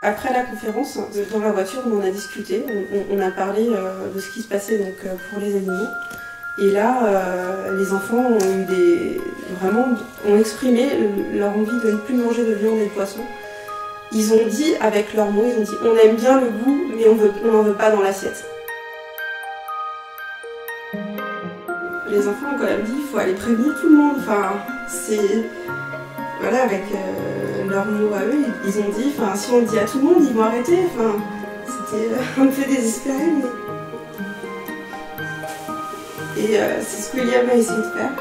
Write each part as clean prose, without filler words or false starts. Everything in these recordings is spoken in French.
Après la conférence, dans la voiture, on en a discuté, on a parlé de ce qui se passait donc, pour les animaux. Et là, les enfants ont exprimé leur envie de ne plus manger de viande et de poisson. Ils ont dit, avec leurs mots, ils ont dit « on aime bien le goût, mais on n'en veut pas dans l'assiette ». Les enfants ont quand même dit il faut aller prévenir tout le monde. Enfin, c'est... Voilà, avec leurs mots à eux, ils ont dit, enfin, si on le dit à tout le monde, ils vont arrêter. Enfin, c'était un peu désespéré, mais... Et c'est ce que William a essayé de faire.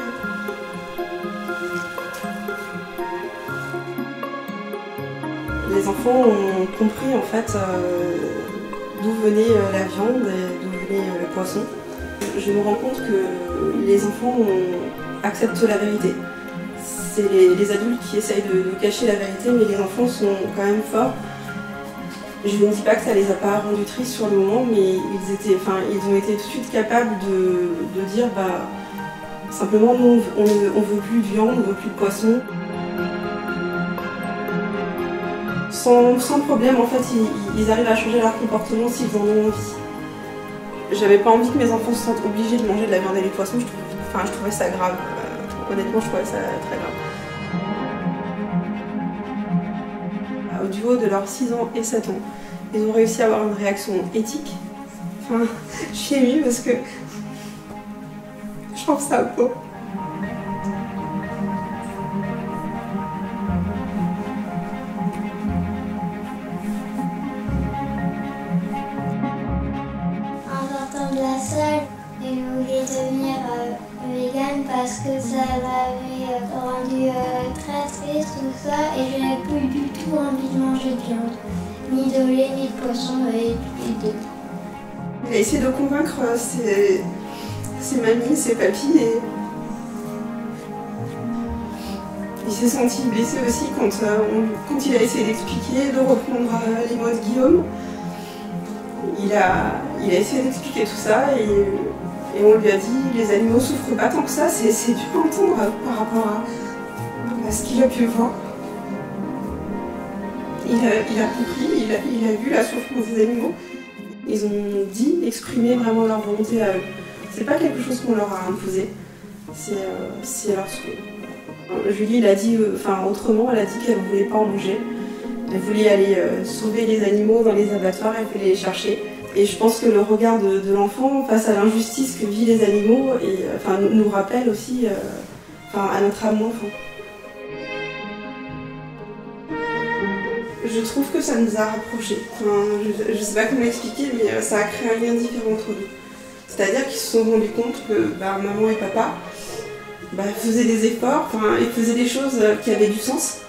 Les enfants ont compris en fait d'où venait la viande et d'où venait le poisson. Je me rends compte que les enfants acceptent la vérité. C'est les adultes qui essayent de cacher la vérité, mais les enfants sont quand même forts. Je ne dis pas que ça les a pas rendus tristes sur le moment, mais ils ont été tout de suite capables de dire simplement nous on veut plus de viande, on veut plus de poisson. Sans problème, en fait, ils arrivent à changer leur comportement s'ils en ont envie. J'avais pas envie que mes enfants se sentent obligés de manger de la viande et des poissons, je trouvais ça grave. Honnêtement, je trouvais ça très grave. Du haut de leurs 6 ans et 7 ans, ils ont réussi à avoir une réaction éthique. Enfin, je suis émue parce que je trouve ça beau. En sortant de la salle, je voulais devenir végane parce que ça m'avait rendu très triste tout ça et je n'avais plus du tout envie de manger de viande, ni de lait, ni de poisson et d'eau. Il a essayé de convaincre ses mamies, ses papis et il s'est senti blessé aussi quand il a essayé d'expliquer, de reprendre les mots de Guillaume. Il a essayé d'expliquer tout ça et on lui a dit les animaux souffrent pas tant que ça, c'est dur à entendre par rapport à ce qu'il a pu voir. Il a compris, il a vu la souffrance des animaux. Ils ont exprimé vraiment leur volonté à eux. C'est pas quelque chose qu'on leur a imposé, c'est leur souhait. Julie l'a dit autrement, elle a dit qu'elle ne voulait pas en manger. Elle voulait aller sauver les animaux dans les abattoirs, elle voulait les chercher. Et je pense que le regard de l'enfant face à l'injustice que vivent les animaux nous rappelle aussi à notre âme d'enfant. Je trouve que ça nous a rapprochés. Je ne sais pas comment expliquer, mais ça a créé un lien différent entre nous. C'est-à-dire qu'ils se sont rendus compte que maman et papa faisaient des efforts, ils faisaient des choses qui avaient du sens.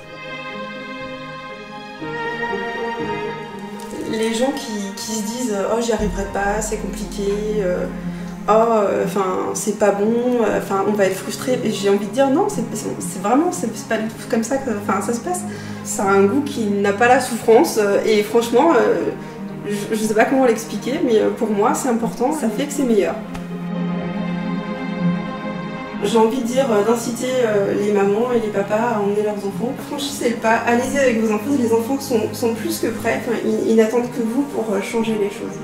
Les gens qui se disent « oh j'y arriverai pas, c'est compliqué », c'est pas bon, on va être frustré. Et j'ai envie de dire non, c'est pas du tout comme ça que ça se passe. Ça a un goût qui n'a pas la souffrance et franchement, je sais pas comment l'expliquer, mais pour moi c'est important, ça fait que c'est meilleur. J'ai envie de dire d'inciter les mamans et les papas à emmener leurs enfants. Franchissez le pas, allez-y avec vos enfants, les enfants sont plus que prêts, ils n'attendent que vous pour changer les choses.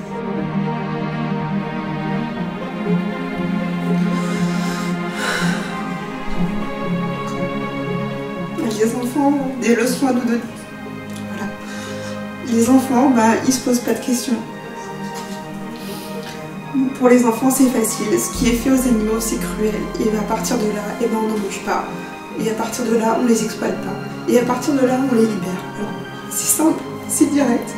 Les enfants ont des leçons à nous donner. Voilà. Les enfants, ils se posent pas de questions. Pour les enfants, c'est facile. Ce qui est fait aux animaux, c'est cruel. Et à partir de là, on n'en mange pas. Et à partir de là, on les exploite pas. Et à partir de là, on les libère. C'est simple, c'est direct.